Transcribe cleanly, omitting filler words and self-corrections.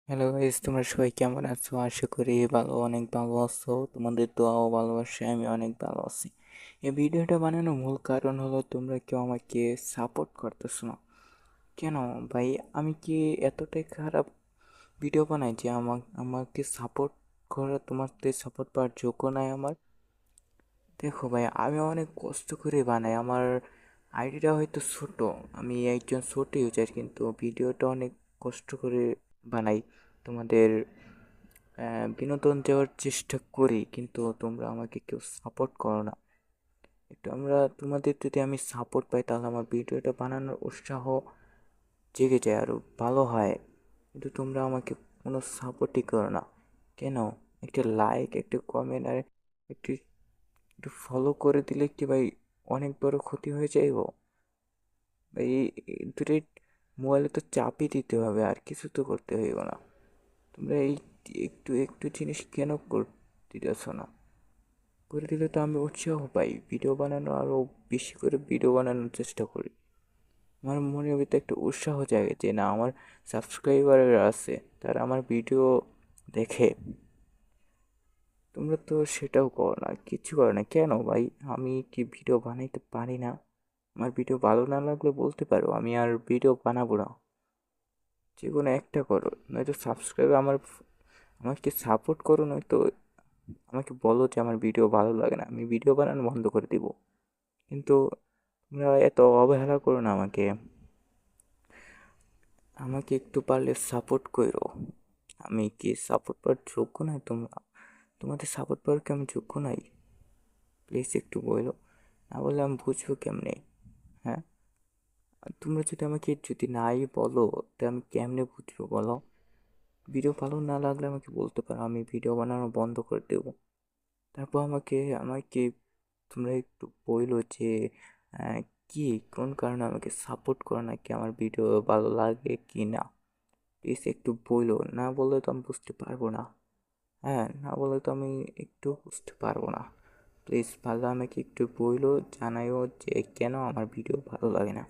Hello guys, তোমরা সবাই কেমন আছো? আশা করি অনেক ভালো আছো। তোমাদের দোয়া ও ভালোবাসায় আমি অনেক ভালো আছি। এই ভিডিওটা বানানোর মূল কারণ হলো তোমরা কেউ আমাকে সাপোর্ট করতেছো না। কেন ভাই? আমি কি এতটাই খারাপ ভিডিও বানাই যে আমাকে সাপোর্ট করা, তোমাদের সাপোর্ট পাওয়ার যোগ্য নাই আমার? দেখো ভাই, আমি অনেক কষ্ট করে বানাই। আমার আইডিটা হয়তো ছোট, আমি একজন ছোট ইউজার, কিন্তু ভিডিওটা অনেক কষ্ট করে বানাই। তোমাদের বিনোদন দেওয়ার চেষ্টা করি, কিন্তু তোমরা আমাকে কেউ সাপোর্ট করো না। তোমাদের যদি আমি সাপোর্ট পাই তাহলে আমার ভিডিওটা বানানোর উৎসাহ জেগে যায়, আরও ভালো হয়। কিন্তু তোমরা আমাকে কোনো সাপোর্টই করো না। কেন? একটা লাইক, একটা কমেন্ট আর একটু একটু ফলো করে দিলে কি ভাই অনেক বড় ক্ষতি হয়ে যাইব? এই দুটো মোবাইলে তো চাপই দিতে হবে, আর কিছু তো করতে হইব না। তোমরা এই একটু একটু জিনিস কেন দিতেছ না? করে দিলে তো আমি উৎসাহ পাই, ভিডিও বানানো আরও বেশি করে ভিডিও বানানোর চেষ্টা করি। আমার মনের ভিতরে একটা উৎসাহ জাগে যে না, আমার সাবস্ক্রাইবাররা আছে, তারা আমার ভিডিও দেখে। তোমরা তো সেটাও করো না, কিচ্ছু করো না। কেন ভাই? আমি কি ভিডিও বানাইতে পারি না? আমার ভিডিও ভালো না লাগলে বলতে পারো, আমি আর ভিডিও বানাবো না। যে কোনো একটা করো, নয়তো আমাকে সাপোর্ট করো, নয়তো আমাকে বলো যে আমার ভিডিও ভালো লাগে না, আমি ভিডিও বানানো বন্ধ করে দিব। কিন্তু তোমরা এত অবহেলা করো না আমাকে। আমাকে একটু পারলে সাপোর্ট করো। আমি কি সাপোর্ট পাওয়ার যোগ্য নয়? তোমাদের সাপোর্ট পাওয়ার কি আমি যোগ্য নাই? প্লিজ একটু বলো, না বললে আমি বুঝবো কেমনে? হ্যাঁ, আর তোমরা যদি নাই বলো, তো আমি কেমনে বুঝবো বলো? ভিডিও ভালো না লাগলে আমাকে বলতে পারো, আমি ভিডিও বানানো বন্ধ করে দেবো। তারপর আমাকে আমাকে তোমরা একটু বইলো যে আহ, কি কোন কারণে আমাকে সাপোর্ট করো না, কি আমার ভিডিও ভালো লাগে কি না? প্লিজ একটু বইলো, না বললে তো আমি বুঝতে পারবো না। হ্যাঁ, না বললে তো আমি একটু বুঝতে পারবো না। প্লিজ ভালো আমাকে একটু বইলো, জানাইও যে কেন আমার ভিডিও ভালো লাগে না।